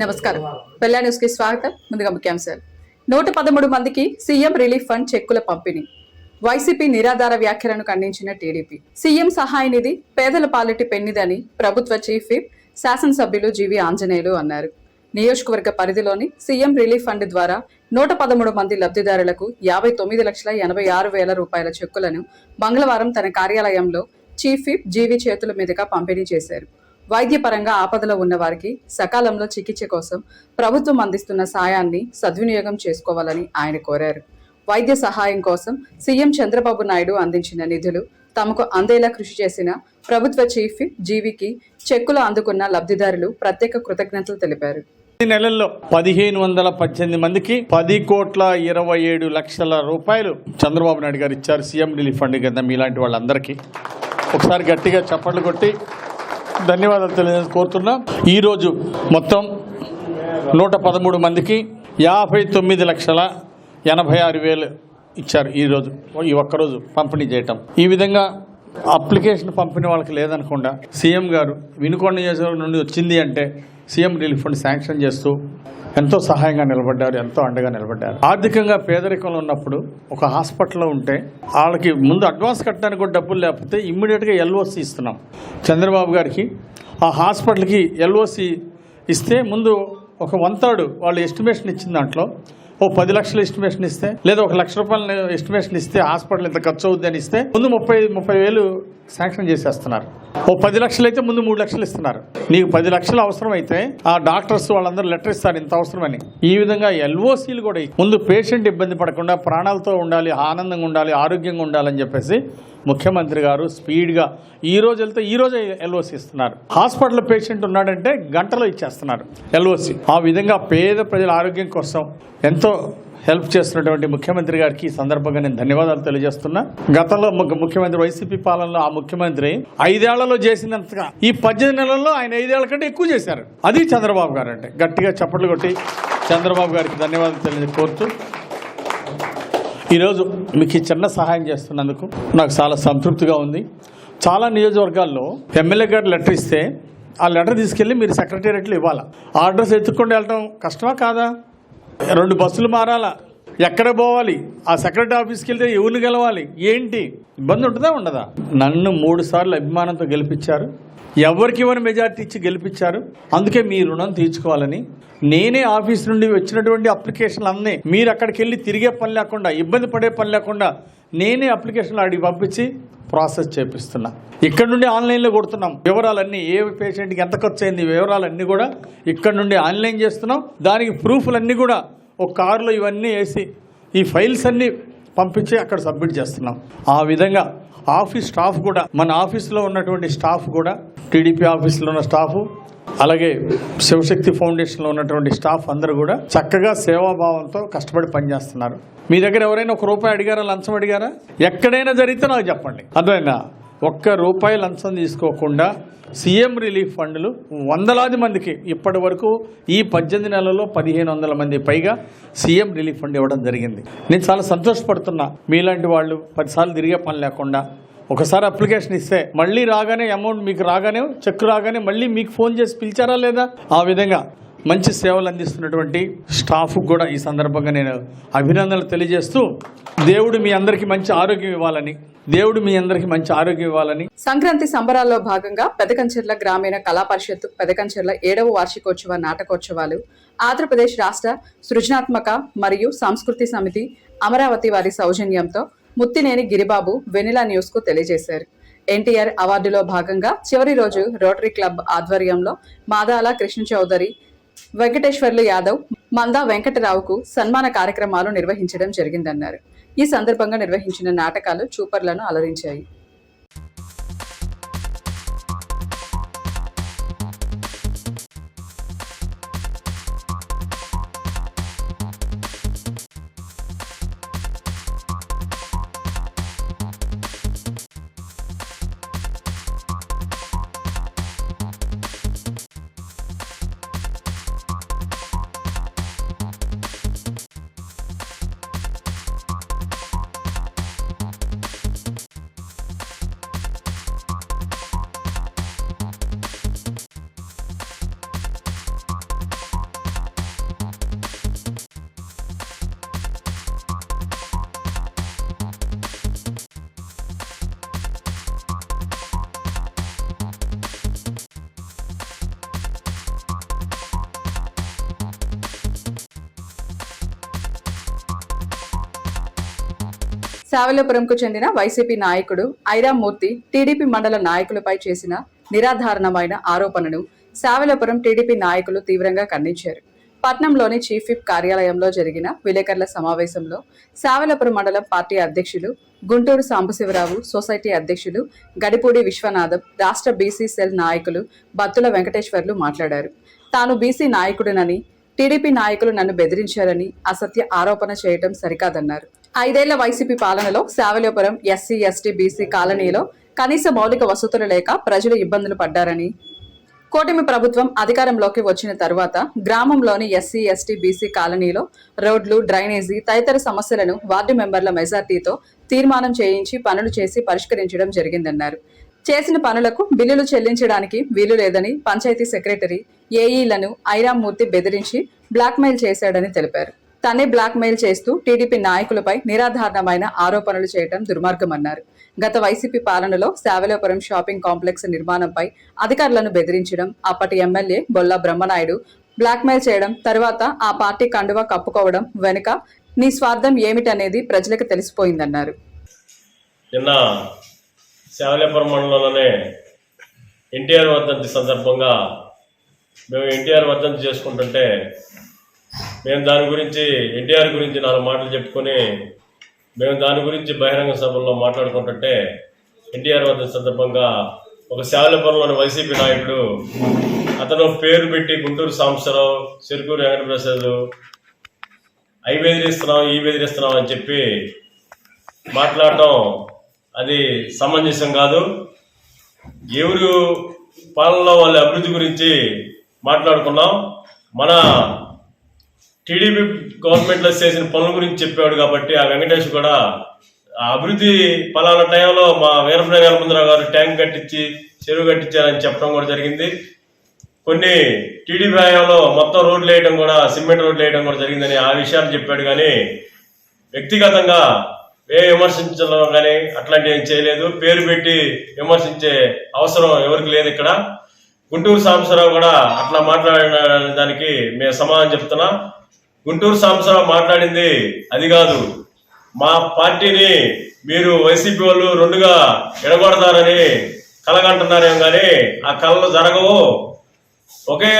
నమస్కారం. పెళ్ళా న్యూస్ కి స్వాగతం. ముందుగా ముఖ్యాంశాలు. 113 మందికి సీఎం రిలీఫ్ ఫండ్ చెక్కుల పంపిణీ. వైసీపీ నిరాధార వ్యాఖ్యలను ఖండించిన టీడీపీ. సీఎం సహాయ నిధి పేదల పాలిటి పెన్నిదని ప్రభుత్వ చీఫ్ విప్ శాసనసభ్యులు జీవి ఆంజనేయులు అన్నారు. నియోజకవర్గ పరిధిలోని సీఎం రిలీఫ్ ఫండ్ ద్వారా 113 మంది లబ్ధిదారులకు 59,86,000 రూపాయల చెక్కులను మంగళవారం తన కార్యాలయంలో చీఫ్ విప్ జీవి చేతుల మీదుగా పంపిణీ చేశారు. వైద్యపరంగా ఆపదలో ఉన్న వారికి సకాలంలో చికిత్స కోసం ప్రభుత్వం అందిస్తున్న సాయాన్ని సద్వినియోగం చేసుకోవాలని ఆయన కోరారు. వైద్య సహాయం కోసం సీఎం చంద్రబాబు నాయుడు అందించిన నిధులు తమకు అందేలా కృషి చేసిన ప్రభుత్వ చీఫ్ విప్ జీవికి చెక్కులు అందుకున్న లబ్ధిదారులు ప్రత్యేక కృతజ్ఞతలు తెలిపారు. ఈ నెలల్లో 1,518 మందికి 10,27,00,000 రూపాయలు చంద్రబాబు నాయుడు గారు ఇచ్చారు సీఎం రిలీఫ్ ఫండ్ కింద. మీలాంటి వాళ్ళందరికీ ఒకసారి గట్టిగా చప్పట్లు కొట్టి ధన్యవాదాలు కోరుతున్నా. ఈరోజు మొత్తం 113 మందికి 59,86,000 ఇచ్చారు. ఈరోజు ఈ ఒక్కరోజు పంపిణీ చేయటం. ఈ విధంగా అప్లికేషన్ పంపిణీ వాళ్ళకి లేదనకుండా సీఎం గారు వినుకొండ నియోజకవర్గం నుండి వచ్చింది అంటే సీఎం రిలీఫ్ ఫండ్ శాంక్షన్ చేస్తూ ఎంతో సహాయంగా నిలబడ్డారు, ఎంతో అండగా నిలబడ్డారు. ఆర్థికంగా పేదరికంలో ఉన్నప్పుడు ఒక హాస్పిటల్లో ఉంటే వాళ్ళకి ముందు అడ్వాన్స్ కట్టడానికి కూడా డబ్బులు లేకపోతే ఇమ్మీడియట్గా ఎల్ఓసి ఇస్తున్నాం. చంద్రబాబు గారికి ఆ హాస్పిటల్కి ఎల్ఓసి ఇస్తే ముందు ఒక 1/3 వాళ్ళు ఎస్టిమేషన్ ఇచ్చిన దాంట్లో ఓ 10 లక్షల ఎస్టిమేషన్ ఇస్తే లేదా 1 లక్ష రూపాయల ఎస్టిమేషన్ ఇస్తే హాస్పిటల్ ఇంత ఖర్చు అవుద్ది అని ఇస్తే ముందు 30,000 శాంక్షన్ చేసేస్తున్నారు. ఓ 10 లక్షలు అయితే ముందు 3 లక్షలు ఇస్తున్నారు. నీకు 10 లక్షలు అవసరం అయితే ఆ డాక్టర్స్ వాళ్ళందరూ లెటర్ ఇస్తారు ఇంత అవసరమని. ఈ విధంగా ఎల్ఓసీలు కూడా ముందు పేషెంట్ ఇబ్బంది పడకుండా ప్రాణాలతో ఉండాలి, ఆనందంగా ఉండాలి, ఆరోగ్యంగా ఉండాలని చెప్పేసి ముఖ్యమంత్రి గారు స్పీడ్గా ఈ రోజు వెళ్తే ఈ రోజే ఎల్ఓసి ఇస్తున్నారు. హాస్పిటల్ పేషెంట్ ఉన్నాడంటే గంటలో ఇచ్చేస్తున్నారు ఎల్ఓసి. ఆ విధంగా పేద ప్రజల ఆరోగ్యం కోసం ఎంతో హెల్ప్ చేస్తున్నటువంటి ముఖ్యమంత్రి గారికి ఈ సందర్భంగా నేను ధన్యవాదాలు తెలియజేస్తున్నా. గతంలో ముఖ్యమంత్రి వైసీపీ పాలనలో ఆ ముఖ్యమంత్రి 5 ఏళ్లలో చేసినంతగా ఈ 18 నెలల్లో ఆయన 5 ఏళ్ల కంటే ఎక్కువ చేశారు. అది చంద్రబాబు గారు అంటే. గట్టిగా చప్పట్లు కొట్టి చంద్రబాబు గారికి ధన్యవాదాలు కోరుతూ ఈరోజు మీకు ఈ చిన్న సహాయం చేస్తున్నందుకు నాకు చాలా సంతృప్తిగా ఉంది. చాలా నియోజకవర్గాల్లో ఎమ్మెల్యే గారు లెటర్ ఇస్తే ఆ లెటర్ తీసుకెళ్ళి మీరు సెక్రటేరియట్లో ఇవ్వాలా. ఆ అడ్రస్ ఎత్తుక్కుండా వెళ్ళటం కష్టమా కాదా? 2 బస్సులు మారాలా, ఎక్కడ పోవాలి, ఆ సెక్రటరీ ఆఫీస్కి వెళ్తే ఎవరిని గెలవాలి, ఏంటి ఇబ్బంది ఉంటుందా ఉండదా? నన్ను 3 సార్లు అభిమానంతో గెలిపించారు. ఎవరికి ఎవరు మెజార్టీ ఇచ్చి గెలిపించారు. అందుకే మీ రుణం తీర్చుకోవాలని నేనే ఆఫీస్ నుండి వచ్చినటువంటి అప్లికేషన్లు అన్నీ మీరు అక్కడికి వెళ్ళి తిరిగే పని లేకుండా, ఇబ్బంది పడే పని లేకుండా నేనే అప్లికేషన్లు అడిగి పంపించి ప్రాసెస్ చేపిస్తున్నా. ఇక్కడ నుండి ఆన్లైన్లో కొడుతున్నాం. వివరాలన్నీ ఏ పేషెంట్కి ఎంత ఖర్చు అయింది వివరాలన్నీ కూడా ఇక్కడ నుండి ఆన్లైన్ చేస్తున్నాం. దానికి ప్రూఫ్లన్నీ కూడా ఒక కారులో ఇవన్నీ వేసి ఈ ఫైల్స్ అన్నీ పంపించి అక్కడ సబ్మిట్ చేస్తున్నాం. ఆ విధంగా ఆఫీస్ స్టాఫ్ కూడా, మన ఆఫీస్లో ఉన్నటువంటి స్టాఫ్ కూడా, టీడీపీ ఆఫీస్లో ఉన్న స్టాఫ్, అలాగే శివశక్తి ఫౌండేషన్లో ఉన్నటువంటి స్టాఫ్ అందరూ కూడా చక్కగా సేవాభావంతో కష్టపడి పనిచేస్తున్నారు. మీ దగ్గర ఎవరైనా ₹1 అడిగారా, లంచం అడిగారా? ఎక్కడైనా జరిగితే నాకు చెప్పండి. అర్థమైందా? ₹1 లంచం తీసుకోకుండా సీఎం రిలీఫ్ ఫండ్లు వందలాది మందికి ఇప్పటి వరకు ఈ 18 నెలల్లో 1,500 మంది పైగా సీఎం రిలీఫ్ ఫండ్ ఇవ్వడం జరిగింది. నేను చాలా సంతోషపడుతున్నా. మీలాంటి వాళ్ళు 10 సార్లు తిరిగే పని లేకుండా ఒకసారి అప్లికేషన్ ఇస్తే మళ్ళీ రాగానే అమౌంట్ మీకు రాగానే చెక్ రాగానే మళ్ళీ మీకు ఫోన్ చేసి పిలిచారా లేదా? ఆ విధంగా మంచి సేవలు అందిస్తున్నటువంటి స్టాఫ్ కూడా ఈ సందర్భంగా నేను అభినందనలు తెలియజేస్తూ దేవుడు మీ అందరికీ మంచి ఆరోగ్యం ఇవ్వాలని సంక్రాంతి సంబరాల్లో భాగంగా పెదకంచెర్ల గ్రామీణ కళా పరిషత్తు పెదకంచెర్ల 7వ వార్షికోత్సవ నాటకోత్సవాలు ఆంధ్రప్రదేశ్ రాష్ట్ర సృజనాత్మక మరియు సంస్కృతి సమితి అమరావతి వారి సౌజన్యంతో ముత్తినేని గిరిబాబు వెనిలా న్యూస్ కు తెలియజేశారు. ఎన్టీఆర్ అవార్డులో భాగంగా చివరి రోజు రోటరీ క్లబ్ ఆధ్వర్యంలో మాదాల కృష్ణ చౌదరి, వెంకటేశ్వర్లు యాదవ్, మందా వెంకటరావుకు సన్మాన కార్యక్రమాలు నిర్వహించడం జరిగిందన్నారు. ఈ సందర్భంగా నిర్వహించిన నాటకాలు చూపర్లను అలరించాయి. శావల్యపురంకు చెందిన వైసీపీ నాయకుడు ఐరామూర్తి టీడీపీ మండల నాయకులపై చేసిన నిరాధారణమైన ఆరోపణను శావల్యపురం టీడీపీ నాయకులు తీవ్రంగా ఖండించారు. పట్నంలోని చీఫ్ విప్ కార్యాలయంలో జరిగిన విలేకరుల సమావేశంలో శావల్యపురం మండలం పార్టీ అధ్యక్షులు గుంటూరు సాంబశివరావు, సొసైటీ అధ్యక్షులు గడిపూడి విశ్వనాథం, రాష్ట్ర బీసీ సెల్ నాయకులు బత్తుల వెంకటేశ్వర్లు మాట్లాడారు. తాను బీసీ నాయకుడినని, టీడీపీ నాయకులు నన్ను బెదిరించారని అసత్య ఆరోపణ చేయటం సరికాదన్నారు. 5 ఏళ్ల వైసీపీ పాలనలో శావల్యపురం ఎస్సీ, ఎస్టీ, బీసీ కాలనీలో కనీస మౌలిక వసతులు లేక ప్రజలు ఇబ్బందులు పడ్డారని, కూటమి ప్రభుత్వం అధికారంలోకి వచ్చిన తరువాత గ్రామంలోని ఎస్సీ, ఎస్టీ, బీసీ కాలనీలో రోడ్లు, డ్రైనేజీ తదితర సమస్యలను వార్డు మెంబర్ల మెజార్టీతో తీర్మానం చేయించి పనులు చేసి పరిష్కరించడం జరిగిందన్నారు. చేసిన పనులకు బిల్లులు చెల్లించడానికి వీలు లేదని పంచాయతీ సెక్రటరీ, ఏఈలను ఐరామూర్తి బెదిరించి బ్లాక్మెయిల్ చేశాడని తెలిపారు. తనే బ్లాక్మెయిల్ చేస్తూ టీడీపీ నాయకులపై నిరాధారణమైన ఆరోపణలు చేయడం దుర్మార్గమన్నారు. గత వైసీపీ పాలనలో శావల్యపురం షాపింగ్ కాంప్లెక్స్ నిర్మాణంపై అధికారులను బెదిరించడం, అప్పటి ఎమ్మెల్యే బొల్లా బ్రహ్మనాయుడు బ్లాక్మెయిల్ చేయడం, తర్వాత ఆ పార్టీ కండువా కప్పుకోవడం వెనుక నీ స్వార్థం ఏమిటనేది ప్రజలకు తెలిసిపోయిందన్నారు. నిన్న శావల్యపురం మండలంలోనే ఎన్టీఆర్ వర్ధంతి సందర్భంగా మేము ఎన్టీఆర్ వర్ధంతి చేసుకుంటుంటే మేము దాని గురించి ఎన్టీఆర్ గురించి 4 మాటలు చెప్పుకొని మేము దాని గురించి బహిరంగ సభల్లో మాట్లాడుకుంటుంటే ఎన్టీఆర్ వర్ధంతి సందర్భంగా ఒక శావల్యపురంలోని వైసీపీ నాయకుడు అతను పేరు పెట్టి గుంటూరు సాంబశివరావు, చెరుకూరు వెంకటప్రసాద్ అవి బెదిరిస్తున్నాం, ఈ బెదిరిస్తున్నాం అని చెప్పి మాట్లాడటం అది సమంజసం కాదు. ఎవరు పాలనలో వాళ్ళ అభివృద్ధి గురించి మాట్లాడుకున్నాం. మన టీడీపీ గవర్నమెంట్లో చేసిన పనుల గురించి చెప్పాడు కాబట్టి ఆ వెంకటేష్ కూడా ఆ అభివృద్ధి పలానా టైంలో మా వీరభద్ర వీరభద్రరావు గారు ట్యాంక్ కట్టించి చెరువు కట్టించారని చెప్పడం కూడా జరిగింది. కొన్ని టీడీపీ హయాంలో మొత్తం రోడ్లు వేయడం కూడా, సిమెంట్ రోడ్లు వేయడం కూడా జరిగిందని ఆ విషయాలు చెప్పాడు. కానీ వ్యక్తిగతంగా విమర్శించడం కానీ అట్లాంటివి ఏం చేయలేదు. పేరు పెట్టి విమర్శించే అవసరం ఎవరికి లేదు. ఇక్కడ గుంటూరు సాంబశివరావు కూడా అట్లా మాట్లాడిన దానికి మేము సమాధానం చెప్తున్నా. గుంటూరు సాంబశివరావు మాట్లాడింది అది కాదు. మా పార్టీని మీరు వైసీపీ వాళ్ళు 2గా ఎడగొడతారని కలగంటున్నారేమో కానీ ఆ కళలు జరగవు. ఒకే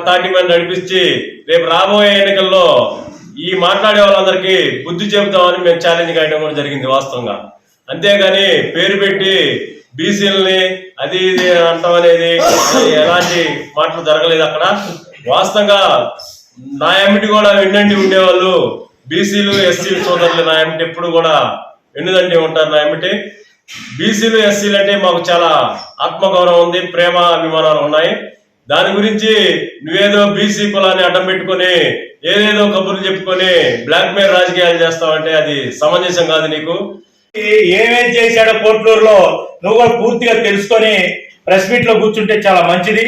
తాటి మీద నడిపించి రేపు రాబోయే ఎన్నికల్లో ఈ మాట్లాడే వాళ్ళందరికీ బుద్ధి చెబుతామని మేము ఛాలెంజ్ కాయడం కూడా జరిగింది వాస్తవంగా. అంతేగాని పేరు పెట్టి బీసీలని అది ఇది అంటాం అనేది ఎలాంటి మాటలు జరగలేదు అక్కడ. వాస్తవంగా నా ఎమ్మిటి కూడా వెన్నంటి ఉండేవాళ్ళు బీసీలు, ఎస్సీలు సోదరులు. నా ఎమ్మిటి ఎప్పుడు కూడా వెన్నుదంటి ఉంటారు. నా ఎమ్మిటి బీసీలు, ఎస్సీలు అంటే మాకు చాలా ఆత్మగౌరవం ఉంది, ప్రేమ, అభిమానాలు ఉన్నాయి. దాని గురించి నువ్వేదో బీసీ కులాన్ని అడ్డం పెట్టుకుని ఏదేదో కబుర్లు చెప్పుకొని బ్లాక్మెయిల్ రాజకీయాలు చేస్తావంటే అది సమంజసం కాదు. నీకు ఏమేం చేశాడో కోట్లూరులో నువ్వు కూడా పూర్తిగా తెలుసుకొని ప్రెస్ మీట్ లో కూర్చుంటే చాలా మంచిది.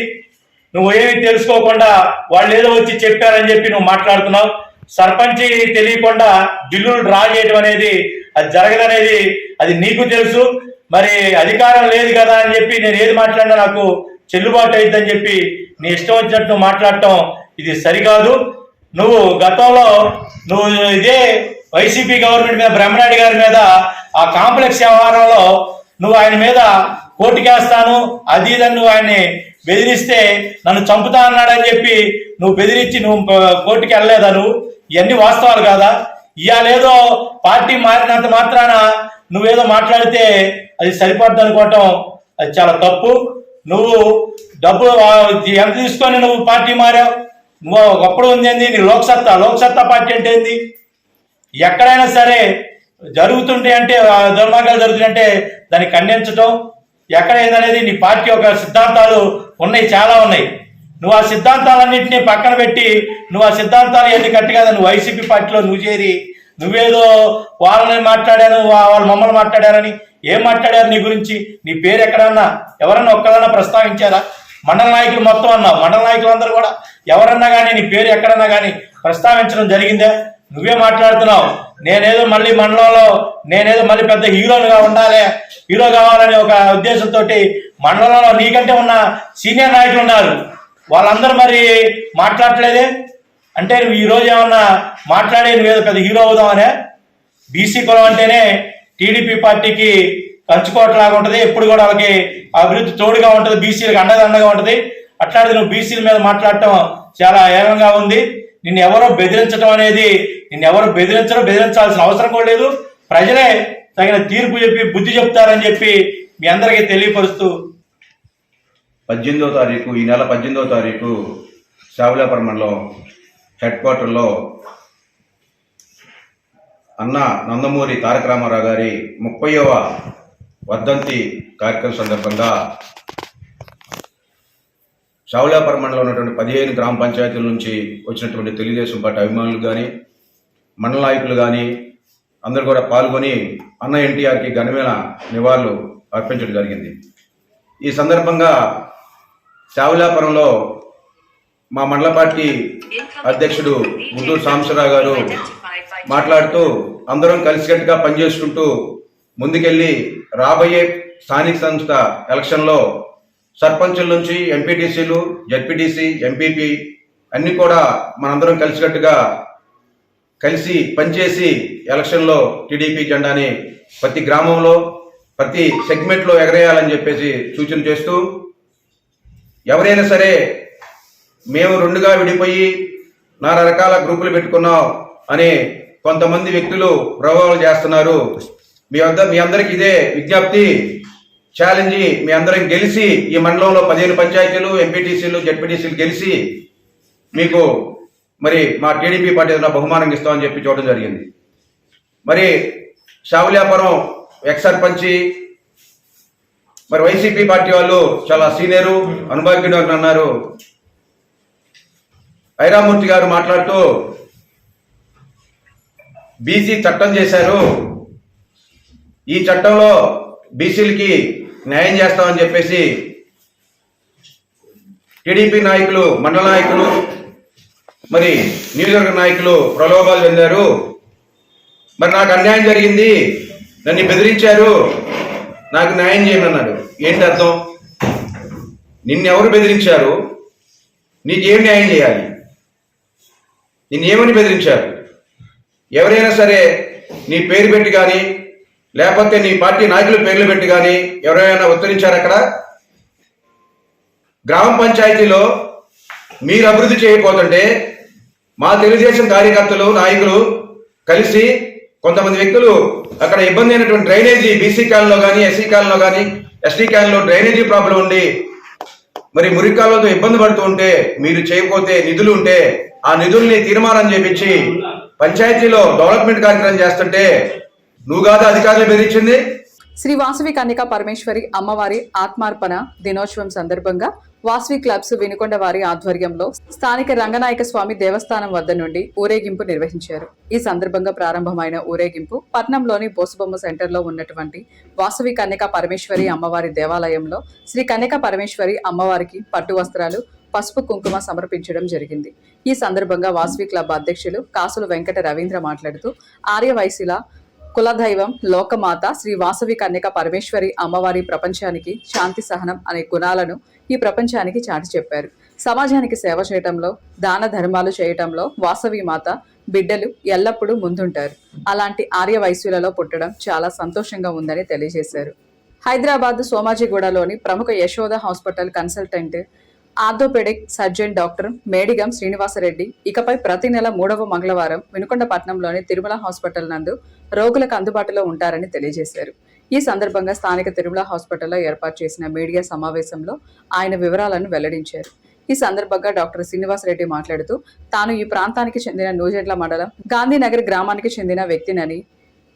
నువ్వు ఏమీ తెలుసుకోకుండా వాళ్ళు ఏదో వచ్చి చెప్పారని చెప్పి నువ్వు మాట్లాడుతున్నావు. సర్పంచ్ తెలియకుండా బిల్లులు డ్రా చేయడం అనేది అది జరగదనేది అది నీకు తెలుసు. మరి అధికారం లేదు కదా అని చెప్పి నేను ఏది మాట్లాడినా నాకు చెల్లుబాటు అయిద్దని చెప్పి నీ ఇష్టం వచ్చినట్టు మాట్లాడటం ఇది సరికాదు. నువ్వు గతంలో నువ్వు ఇదే వైసీపీ గవర్నమెంట్ మీద, బ్రహ్మనాయుడు గారి మీద ఆ కాంప్లెక్స్ వ్యవహారంలో నువ్వు ఆయన మీద కోర్టుకేస్తాను అది ఇదని నువ్వు ఆయన్ని బెదిరిస్తే నన్ను చంపుతా అన్నాడని చెప్పి నువ్వు బెదిరించి నువ్వు కోర్టుకి వెళ్ళలేదా? నువ్వు ఇవన్నీ వాస్తవాలు కాదా? ఇవాళేదో పార్టీ మారినంత మాత్రాన నువ్వేదో మాట్లాడితే అది సరిపడదు అనుకోవటం అది చాలా తప్పు. నువ్వు డబ్బు ఎంత తీసుకొని నువ్వు పార్టీ మారావు? నువ్వు ఒకప్పుడు ఉంది ఏంది నీ లోక్సత్తా పార్టీ అంటే ఏంది? ఎక్కడైనా సరే జరుగుతుంటే అంటే దుర్మార్గాలు జరుగుతుంటే దాన్ని ఖండించటం ఎక్కడ ఏందనేది నీ పార్టీ యొక్క సిద్ధాంతాలు ఉన్నాయి, చాలా ఉన్నాయి. నువ్వు ఆ సిద్ధాంతాలన్నింటినీ పక్కన పెట్టి నువ్వు ఆ సిద్ధాంతాలు ఎన్ని కట్టి కదా నువ్వు వైసీపీ పార్టీలో నువ్వు చేరి నువ్వేదో వాళ్ళని మాట్లాడాను, వాళ్ళు మమ్మల్ని మాట్లాడారని ఏం మాట్లాడారు నీ గురించి? నీ పేరు ఎక్కడన్నా ఎవరన్నా ఒక్కదన్నా ప్రస్తావించారా? మండల నాయకులు మొత్తం అన్నావు. మండల నాయకులందరూ కూడా ఎవరన్నా కానీ నీ పేరు ఎక్కడన్నా కానీ ప్రస్తావించడం జరిగిందే? నువ్వే మాట్లాడుతున్నావు. నేనేదో మళ్ళీ మండలంలో నేనేదో మళ్ళీ పెద్ద హీరో కావాలనే ఒక ఉద్దేశంతో మండలంలో నీకంటే ఉన్న సీనియర్ నాయకులు ఉన్నారు, వాళ్ళందరూ మరి మాట్లాడలేదే? అంటే నువ్వు ఈరోజు ఏమన్నా మాట్లాడే నువ్వేదో పెద్ద హీరో అవుదామనే? బీసీ కులం అంటేనే టీడీపీ పార్టీకి కంచుకోటలాగా ఉంటుంది, ఎప్పుడు కూడా వాళ్ళకి అభివృద్ధి తోడుగా ఉంటుంది, బీసీలకు అండదండగా ఉంటుంది. అట్లాంటిది నువ్వు బీసీల మీద మాట్లాడటం చాలా ఏమంగా ఉంది. నిన్ను ఎవరో బెదిరించడం అనేది, బెదిరించాల్సిన అవసరం కూడా లేదు. ప్రజలే తగిన తీర్పు చెప్పి బుద్ధి చెప్తారని చెప్పి మీ అందరికీ తెలియపరుస్తూ 18వ తారీఖు ఈ నెల 18వ తారీఖు శావులాపురం మండలం హెడ్ క్వార్టర్లో అన్న నందమూరి తారక రామారావు గారి 30వ వర్ధంతి కార్యక్రమం సందర్భంగా శావులాపురం మండలంలో ఉన్నటువంటి 15 గ్రామ పంచాయతీల నుంచి వచ్చినటువంటి తెలుగుదేశం పార్టీ అభిమానులు కానీ మండల నాయకులు కానీ అందరూ కూడా పాల్గొని అన్న ఎన్టీఆర్కి ఘనమైన నివాళులు అర్పించడం జరిగింది. ఈ సందర్భంగా శావులాపురంలో మా మండల పార్టీ అధ్యక్షుడు గుంటూరు సాంబశివరావు గారు మాట్లాడుతూ అందరం కలిసికట్టుగా పనిచేసుకుంటూ ముందుకెళ్ళి రాబోయే స్థానిక సంస్థ ఎలక్షన్లో సర్పంచుల నుంచి ఎంపీటీసీలు, జడ్పీటీసీ, ఎంపీపీ అన్నీ కూడా మనందరం కలిసికట్టుగా కలిసి పనిచేసి ఎలక్షన్లో టీడీపీ జెండాని ప్రతి గ్రామంలో ప్రతి సెగ్మెంట్లో ఎగరేయాలని చెప్పేసి సూచన చేస్తూ, ఎవరైనా సరే మేము రెండుగా విడిపోయి నానా రకాల గ్రూపులు పెట్టుకున్నాం అని కొంతమంది వ్యక్తులు ప్రభావాలు చేస్తున్నారు. మీ అందరికి ఇదే విజ్ఞప్తి, ఛాలెంజ్. మీ అందరం గెలిచి ఈ మండలంలో 15 పంచాయతీలు, ఎంపీటీసీలు, జడ్పీటీసీలు గెలిచి మీకు మరి మా టీడీపీ పార్టీ ఏదైనా బహుమానం ఇస్తామని చెప్పి చూడడం జరిగింది. మరి శావులాపురం ఎక్స్ సర్పంచి మరి వైసీపీ పార్టీ వాళ్ళు చాలా సీనియరు, అనుభవజ్ఞుడు అని అన్నారు. ఐరామూర్తి గారు మాట్లాడుతూ బీసీ చట్టం చేశారు, ఈ చట్టంలో బీసీలకి న్యాయం చేస్తామని చెప్పేసి టీడీపీ నాయకులు, మండల నాయకులు, మరి నియోజకవర్గ నాయకులు ప్రలోభాలు చెందారు. మరి నాకు అన్యాయం జరిగింది, నన్ను బెదిరించారు, నాకు న్యాయం చేయమన్నాడు. ఏంటి అర్థం? నిన్నెవరు బెదిరించారు? నీకేం న్యాయం చేయాలి? నిన్నేమని బెదిరించారు? ఎవరైనా సరే నీ పేరు పెట్టి కానీ లేకపోతే నీ పార్టీ నాయకుల పేర్లు పెట్టి కానీ ఎవరైనా ఉత్తరించారు? అక్కడ గ్రామ పంచాయతీలో మీరు అభివృద్ధి చేయకపోతుంటే మా తెలుగుదేశం కార్యకర్తలు, నాయకులు కలిసి కొంతమంది వ్యక్తులు అక్కడ ఇబ్బంది అయినటువంటి డ్రైనేజీ, బీసీ కాలనీలో కానీ, ఎస్సీ కాలనీలో కానీ, ఎస్టీ కాలనీలో డ్రైనేజీ ప్రాబ్లం ఉండి మరి మురికాలతో ఇబ్బంది పడుతూ ఉంటే, మీరు చేయకపోతే నిధులు ఉంటే ఆ నిధుల్ని తీర్మానం చేపించి పంచాయతీలో డెవలప్మెంట్ కార్యక్రమం చేస్తుంటే నువ్వు కాదా అధికారులు బెదిరించింది? శ్రీ వాసవి కన్యకా పరమేశ్వరి అమ్మవారి ఆత్మార్పణ దినోత్సవం సందర్భంగా వాసవి క్లబ్స్ వినుకొండ వారి ఆధ్వర్యంలో స్థానిక రంగనాయక స్వామి దేవస్థానం వద్ద నుండి ఊరేగింపు నిర్వహించారు. ఈ సందర్భంగా ప్రారంభమైన ఊరేగింపు పట్నంలోని బోసుబొమ్మ సెంటర్లో ఉన్నటువంటి వాసవి కన్యకా పరమేశ్వరి అమ్మవారి దేవాలయంలో శ్రీ కన్యకా పరమేశ్వరి అమ్మవారికి పట్టు వస్త్రాలు, పసుపు కుంకుమ సమర్పించడం జరిగింది. ఈ సందర్భంగా వాసవి క్లబ్ అధ్యక్షులు కాసుల వెంకట రవీంద్ర మాట్లాడుతూ ఆర్యవైశ్యుల కులదైవం లోకమాత శ్రీ వాసవి కన్యక పరమేశ్వరి అమ్మవారి ప్రపంచానికి శాంతి సహనం అనే గుణాలను ఈ ప్రపంచానికి చాటి చెప్పారు. సమాజానికి సేవ చేయటంలో, దాన ధర్మాలు చేయటంలో వాసవి మాత బిడ్డలు ఎల్లప్పుడూ ముందుంటారు. అలాంటి ఆర్య వైశ్యులలో పుట్టడం చాలా సంతోషంగా ఉందని తెలియజేశారు. హైదరాబాద్ సోమాజిగూడలోని ప్రముఖ Yashoda hospital consultant orthopedic surgeon doctor Medigam Srinivasareddy ఇకపై ప్రతి నెల 3వ మంగళవారం వినుకొండపట్నంలోని తిరుమల హాస్పిటల్ నందు రోగులకు అందుబాటులో ఉంటారని తెలియజేశారు. ఈ సందర్భంగా స్థానిక తిరుమల హాస్పిటల్లో ఏర్పాటు చేసిన మీడియా సమావేశంలో ఆయన వివరాలను వెల్లడించారు. ఈ సందర్భంగా డాక్టర్ శ్రీనివాసరెడ్డి మాట్లాడుతూ తాను ఈ ప్రాంతానికి చెందిన నూజెడ్ల మండలం గాంధీనగర్ గ్రామానికి చెందిన వ్యక్తినని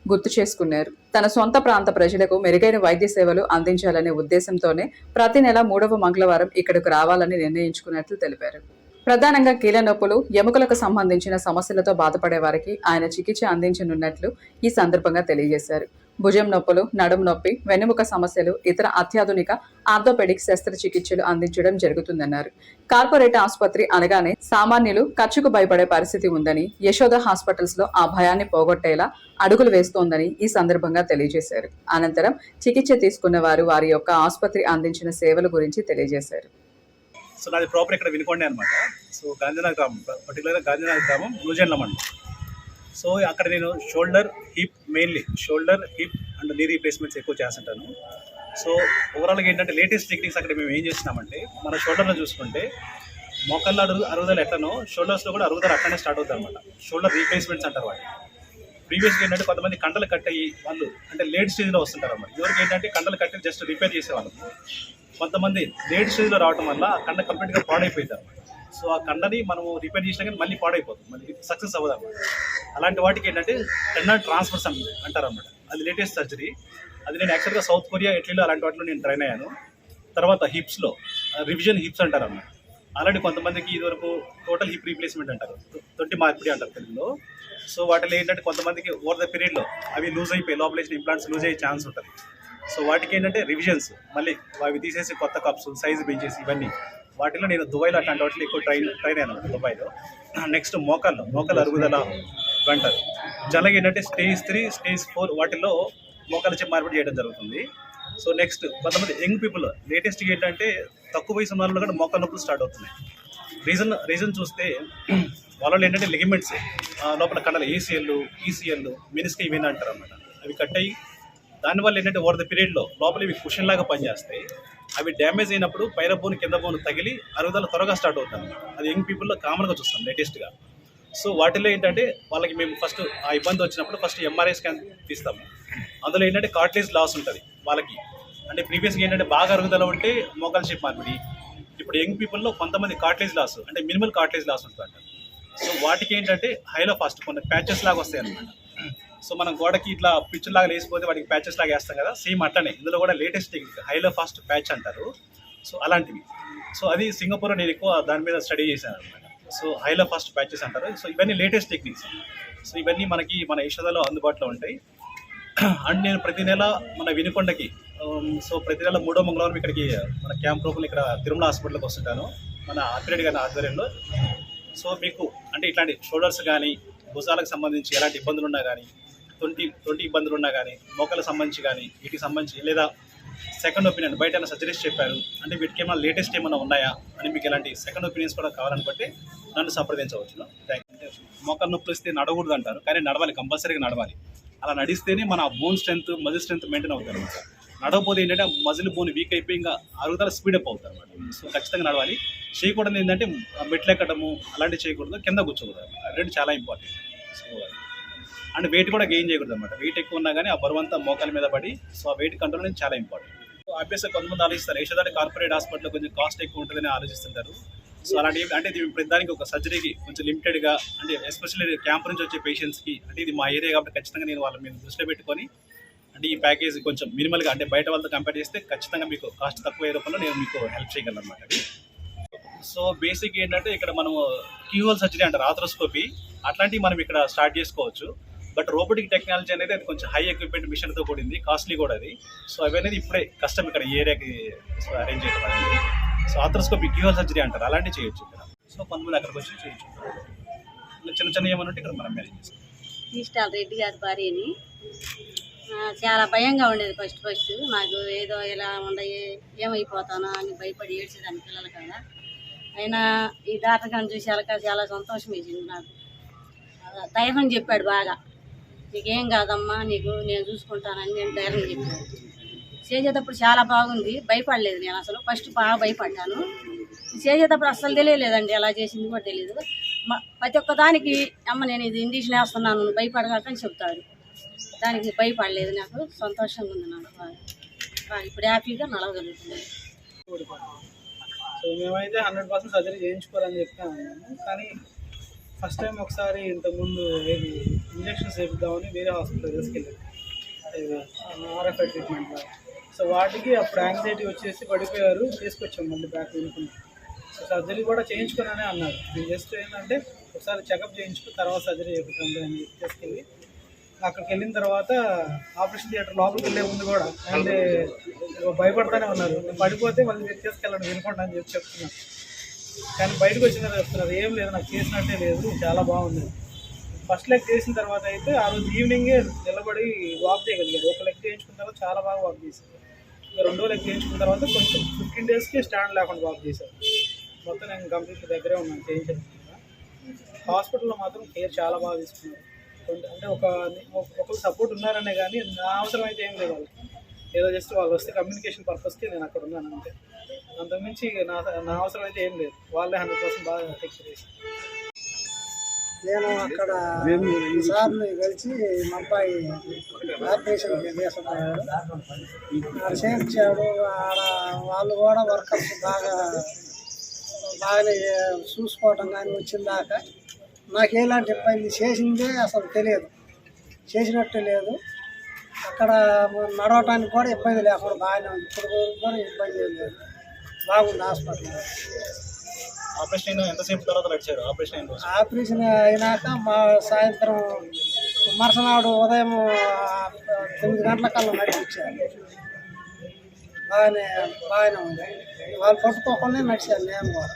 గుర్తు చేసుకున్నారు. తన సొంత ప్రాంత ప్రజలకు మెరుగైన వైద్య సేవలు అందించాలనే ఉద్దేశంతోనే ప్రతి నెల 3వ మంగళవారం ఇక్కడకు రావాలని నిర్ణయించుకున్నట్లు తెలిపారు. ప్రధానంగా కీళ్ళ నొప్పులు, ఎముకలకు సంబంధించిన సమస్యలతో బాధపడే వారికి ఆయన చికిత్స అందించనున్నట్లు ఈ సందర్భంగా తెలియజేశారు. భుజం నొప్పులు, నడుము నొప్పి, వెన్నెముక సమస్యలు, ఇతర అత్యాధునిక ఆర్థోపెడిక్ శస్త్రచికిత్సలు అందించడం జరుగుతుందన్నారు. కార్పొరేట్ ఆసుపత్రి అనగానే సామాన్యులు ఖర్చుకు భయపడే పరిస్థితి ఉందని, యశోద హాస్పిటల్స్ లో ఆ భయాన్ని పోగొట్టేలా అడుగులు వేస్తోందని ఈ సందర్భంగా తెలియజేశారు. అనంతరం చికిత్స తీసుకున్న వారు వారి యొక్క ఆసుపత్రి అందించిన సేవల గురించి తెలియజేశారు. సో నాది ప్రాపర్ ఇక్కడ వినుకొండే అనమాట. సో గాంధీనగర్ గ్రామం, పర్టికులర్గా గాంధీనగర్ గ్రామం నూజెండ్ల మండలం. సో అక్కడ నేను shoulder, hip, mainly shoulder, hip and నీ రీప్లేస్మెంట్స్ ఎక్కువ చేస్తుంటాను. సో ఓవరాల్గా ఏంటంటే లేటెస్ట్ టెక్నిక్స్ అక్కడ మేము ఏం చేస్తున్నామంటే, మన షోల్డర్లో చూసుకుంటే మోకాళ్ళ అరుగుదల ఎట్లనో షోల్డర్స్లో కూడా అరుగుదల అట్లనే స్టార్ట్ అవుతుంది అనమాట. షోల్డర్ రీప్లేస్మెంట్స్ అంటారు వాటి. ప్రీవియస్గా ఏంటంటే కొంతమంది కండలు కట్టయి వాళ్ళు అంటే లేట్ స్టేజ్లో వస్తుంటారు అన్నమాట. ఇవరికి ఏంటంటే కండలు కట్టి జస్ట్ రిపేర్ చేసేవాళ్ళు. కొంతమంది లేట్ స్టేజ్లో రావడం వల్ల ఆ కండ కంప్లీట్గా పాడైపోయింది అనమాట. సో ఆ కండని మనము రిపేర్ చేసినా కానీ మళ్ళీ పాడైపోతుంది, మళ్ళీ సక్సెస్ అవ్వదు అనమాట. అలాంటి వాటికి ఏంటంటే టెండన్ ట్రాన్స్ఫర్స్ అంటారు అనమాట. అది లేటెస్ట్ సర్జరీ. అది నేను యాక్చువల్గా సౌత్ కొరియా, ఇటలీలో అలాంటి వాటిలో నేను ట్రైన్ అయ్యాను. తర్వాత హిప్స్లో రివిజన్ హిప్స్ అంటారు అన్నమాట. ఆల్రెడీ కొంతమందికి ఇదివరకు టోటల్ హిప్ రీప్లేస్మెంట్ అంటారు, తొట్టి మార్పిడి అంటారు తెలుగులో. సో వాటిలో ఏంటంటే కొంతమందికి ఓవర్ ద పీరియడ్లో అవి లూజ్ అయిపోయి లోపల వేసిన ఇంప్లాంట్స్ లూజ్ అయ్యే ఛాన్స్ ఉంటుంది. సో వాటికి ఏంటంటే రివిజన్స్, మళ్ళీ అవి తీసేసి కొత్త కప్స్ సైజు పెంచేసి ఇవన్నీ. వాటిలో నేను దుబాయ్లో అట్లాంటి వాటిలో ఎక్కువ ట్రైన్ అయ్యాను దుబాయ్లో. నెక్స్ట్ మోకాళ్ళ అరుగుదల అంటారు. జనరల్గా ఏంటంటే స్టేజ్ 3, స్టేజ్ 4 వాటిల్లో మోకాళ్ళ చిప్ మార్పిడి చేయడం జరుగుతుంది. సో నెక్స్ట్ కొంతమంది యంగ్ పీపుల్ లేటెస్ట్గా ఏంటంటే తక్కువ వయసు ఉన్న వాళ్ళు కూడా మోకాళ్ళ నొప్పులు స్టార్ట్ అవుతున్నాయి. రీజన్ చూస్తే వాళ్ళలో ఏంటంటే లిగమెంట్స్ లోపల కండలు ఈసీఎల్ మినిస్కి ఇవన్నీ అంటారు అన్నమాట. అవి కట్ అయ్యి దానివల్ల ఏంటంటే ఓవర్ ద పీరియడ్లో లోపల ఇవి కుషన్ లాగా పనిచేస్తాయి. అవి డ్యామేజ్ అయినప్పుడు పైన బోన్ కింద బోన్ తగిలి అరుగుదల త్వరగా స్టార్ట్ అవుతుంది అన్నమాట. అది యంగ్ పీపుల్లో కామన్గా చూస్తాం లేటెస్ట్గా. సో వాటిలో ఏంటంటే వాళ్ళకి మేము ఫస్ట్ ఆ ఇబ్బంది వచ్చినప్పుడు ఫస్ట్ ఎంఆర్ఐ స్కాన్ తీస్తాము. అందులో ఏంటంటే కార్టిలేజ్ లాస్ ఉంటుంది వాళ్ళకి. అంటే ప్రీవియస్గా ఏంటంటే బాగా అరుగుదల ఉంటే మోకాళ్ళ షేప్ మార్పిడి. ఇప్పుడు యంగ్ పీపుల్లో కొంతమంది కార్టిలేజ్ లాస్ అంటే మినిమల్ కార్టిలేజ్ లాస్ ఉంటుంది అంటారు. సో వాటికి ఏంటంటే హైలో ఫాస్ట్ కొన్ని ప్యాచెస్ లాగా వస్తాయి అనమాట. సో మనం గోడకి ఇట్లా పిక్చర్ లాగా వేసిపోతే వాటికి ప్యాచెస్ లాగా వేస్తాం కదా, సేమ్ అట్లనే ఇందులో కూడా లేటెస్ట్ టెక్నిక్ హైలో ఫాస్ట్ ప్యాచ్ అంటారు. సో అలాంటివి. సో అది సింగపూర్లో నేను ఎక్కువ దాని మీద స్టడీ చేశాను అనమాట. సో హైలో ఫాస్ట్ ప్యాచెస్ అంటారు. సో ఇవన్నీ లేటెస్ట్ టెక్నిక్స్. సో ఇవన్నీ మనకి మన యశోదలో అందుబాటులో ఉంటాయి. అండ్ నేను ప్రతి నెల మన వినుకొండకి సో ప్రతి నెల 3వ మంగళవారం ఇక్కడికి మన క్యాంప్ రూపంలో ఇక్కడ తిరుమల హాస్పిటల్కి వస్తుంటాను మన ఆర్పిరెడ్డి గారి ఆధ్వర్యంలో. సో మీకు అంటే ఇట్లాంటి షోల్డర్స్ కానీ భుజాలకు సంబంధించి ఎలాంటి ఇబ్బందులు ఉన్నా కానీ, తొంటి ఇబ్బందులు ఉన్నా కానీ, మోకాలకు సంబంధించి కానీ, వీటికి సంబంధించి లేదా సెకండ్ ఒపీనియన్ బయట ఏమైనా సజెస్ట్ చెప్పారు అంటే వీటికి ఏమైనా లేటెస్ట్ ఏమైనా ఉన్నాయా అని మీకు ఎలాంటి సెకండ్ ఒపీనియన్స్ కూడా కావాలనుకుంటే నన్ను సంప్రదించవచ్చు. మోకాలు నొప్పులు వస్తే నడవకూడదు అంటారు, కానీ నడవాలి, కంపల్సరీగా నడవాలి. అలా నడిస్తేనే మన bone strength muscle strength maintain అవుతుంది అనమాట. నడవకపోతే ఏంటంటే మజిల్ బోన్ వీక్ అయిపోయి ఇంకా అరుగుదల స్పీడప్ అవుతుంది అనమాట. సో ఖచ్చితంగా నడవాలి. చేయకూడదు ఏంటంటే మెట్లు ఎక్కడము అలాంటివి చేయకూడదు, కింద కూర్చోకూడదు. రెండు చాలా ఇంపార్టెంట్. సో అండ్ వెయిట్ కూడా గెయిన్ చేయకూడదు అనమాట. వెయిట్ ఎక్కువ ఉన్నా కానీ ఆ బరువంతా మోకాల మీద పడి సో ఆ వెయిట్ కంట్రోల్ అనేది చాలా ఇంపార్టెంట్. సో ఆబ్వియస్గా కొంతమంది ఆలోచిస్తారు యశోదాని కార్పొరేట్ హాస్పిటల్లో కొంచెం కాస్ట్ ఎక్కువ ఉంటుందని ఆలోచిస్తుంటారు. సో అలాంటి అంటే ఇది ప్రతిదానికి ఒక సర్జరీకి కొంచెం లిమిటెడ్గా అంటే ఎస్పెషల్లీ క్యాంప్ నుంచి వచ్చే పేషెంట్స్కి అంటే ఇది మా ఏరియా కాబట్టి ఖచ్చితంగా నేను వాళ్ళ మీద దృష్టిలో పెట్టుకొని అంటే ఈ ప్యాకేజ్ కొంచెం మినిమల్గా అంటే బయట వాళ్ళతో కంపేర్ చేస్తే ఖచ్చితంగా మీకు కాస్ట్ తక్కువ రూపంలో నేను మీకు హెల్ప్ చేయగలను అనమాట. అది సో బేసిక్ ఏంటంటే ఇక్కడ మనము కీహోల్ సర్జరీ అంటారు, ఆర్థ్రోస్కోపీ అట్లాంటివి మనం ఇక్కడ స్టార్ట్ చేసుకోవచ్చు. బట్ రోబోటిక్ టెక్నాలజీ అనేది అది కొంచెం హై ఎక్విప్మెంట్ మిషన్తో కూడింది, కాస్ట్లీ కూడా అది. సో అవి అనేది ఇప్పుడే కష్టం ఇక్కడ ఈ ఏరియాకి అరేంజ్ చేయడం అనేది. సో ఆర్థ్రోస్కోపీ కీహోల్ సర్జరీ అంటారు, అలాంటివి చేయొచ్చు ఇక్కడ. సో కొంతమంది అక్కడికి వచ్చి చేయొచ్చు. చిన్న ఏమన్నా ఇక్కడ మనం మేనేజ్ చేసుకోవాలి. ఈస్టాల్ రెడ్డి గారి భార్యని చాలా భయంగా ఉండేది ఫస్ట్ నాకు ఏదో ఇలా ఏమైపోతానో అని భయపడి ఏడ్చేదాన్ని పిల్లల కదా. అయినా ఈ డాక్టర్ గారిని చూసేలాక చాలా సంతోషం వేసింది నాకు. ధైర్యం చెప్పాడు బాగా, నీకేం కాదమ్మా నీకు నేను చూసుకుంటానని నేను ధైర్యం చెప్పాను. చేసేటప్పుడు చాలా బాగుంది, భయపడలేదు నేను అసలు. ఫస్ట్ బాగా భయపడ్డాను. చేసేటప్పుడు అస్సలు తెలియలేదండి, ఎలా చేసింది కూడా తెలియదు. ప్రతి ఒక్క దానికి అమ్మ నేను ఇది ఇండిషన్ వేస్తున్నాను భయపడగాకని చెప్తాడు. దానికి భయపడలేదు, నాకు సంతోషంగా ఉంది. నాకు ఇప్పుడు హ్యాపీగా నడవగలుగుతుంది. సో మేమైతే 100% సర్జరీ చేయించుకోవాలని చెప్తాను. కానీ ఫస్ట్ టైం ఒకసారి ఇంతకుముందు ఏది ఇంజక్షన్స్ వేపిద్దామని వేరే హాస్పిటల్ తీసుకెళ్ళాను ఆర్ఎఫ్ఐ ట్రీట్మెంట్లో. సో వాటికి అప్పుడు యాంగ్జైటీ వచ్చేసి పడిపోయారు, తీసుకొచ్చాం మళ్ళీ బ్యాక్ వినుకుని. సో సర్జరీ కూడా చేయించుకున్నానే అన్నారు. నేను జస్ట్ ఏంటంటే ఒకసారి చెకప్ చేయించుకుని తర్వాత సర్జరీ చేయించుకుంటాం అని తీసుకెళ్ళి అక్కడికి వెళ్ళిన తర్వాత ఆపరేషన్ థియేటర్ లోపలికి వెళ్ళే ముందు కూడా అంటే భయపడతానే ఉన్నారు. నేను పడిపోతే మళ్ళీ మీరు తీసుకెళ్ళండి వినుకోండి అని చెప్తున్నాను. కానీ బయటకు వచ్చిన చెప్తున్నారు ఏం లేదు, నాకు చేసినట్టే లేదు, చాలా బాగుంది. ఫస్ట్ లెగ్ చేసిన తర్వాత అయితే ఆ రోజు ఈవినింగే నిలబడి వాక్ చేయగలిగారు. ఒక లెగ్ చేయించుకున్న తర్వాత చాలా బాగా వాక్ చేశారు. ఇంకా రెండో లెగ్ చేయించుకున్న తర్వాత కొంచెం 15 డేస్కి స్టాండ్ లేకుండా వాక్ చేశారు. మొత్తం నేను కంప్లీట్ దగ్గరే ఉన్నాను చేయించాను. హాస్పిటల్లో మాత్రం కేర్ చాలా బాగా తీసుకున్నారు. అంటే ఒకరు సపోర్ట్ ఉన్నారనే కానీ నా అవసరం అయితే ఏం లేదు వాళ్ళకి. ఏదో జస్ట్ వాళ్ళు వస్తే కమ్యూనికేషన్ పర్పస్కి నేను అక్కడ ఉన్నాను అంతే. అంతకుమించి నా అవసరం అయితే ఏం లేదు. వాళ్ళే 100% బాగా టేక్ కేర్ చేశారు. నేను అక్కడ సార్ని కలిసి మా అబ్బాయి ఆపరేషన్ చేస్తున్నాడు, చేయించాడు. ఆడ వాళ్ళు కూడా వర్కర్స్ బాగానే చూసుకోవటం కానీ వచ్చిన దాకా నాకు ఎలాంటి ఇబ్బంది చేసిందే అసలు తెలియదు, చేసినట్టు లేదు. అక్కడ నడవటానికి కూడా ఇబ్బంది లేకుండా బాగానే ఉంది. ఇప్పుడు కూడా ఇబ్బంది ఏం లేదు, బాగుంది హాస్పిటల్. ఆపరేషన్ ఎంతసేపు తర్వాత నడిచారు? ఆపరేషన్ అయినాక మా సాయంత్రం మరుసనాడు ఉదయం 9 గంటలకల్లా నడిపించారు. బాగానే ఉంది. వాళ్ళు పట్టుకోకుండా నడిచారు, నేను కూడా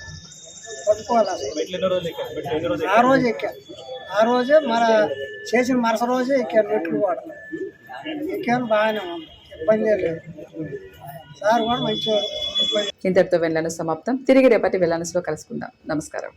పట్టుకోవాలి. అసలు ఆ రోజు ఎక్కాను, ఆ రోజే చేసిన మరుస రోజే ఎక్కాను. మెట్లు కూడా ఎక్కాను, బాగానే ఉంది, ఇబ్బంది లేదు. సార్ కూడా మంచివారు. ఇంతటితో వెళ్ళాను సమాప్తం. తిరిగి రేపటి వెళ్ళానులో కలుసుకుందాం. నమస్కారం.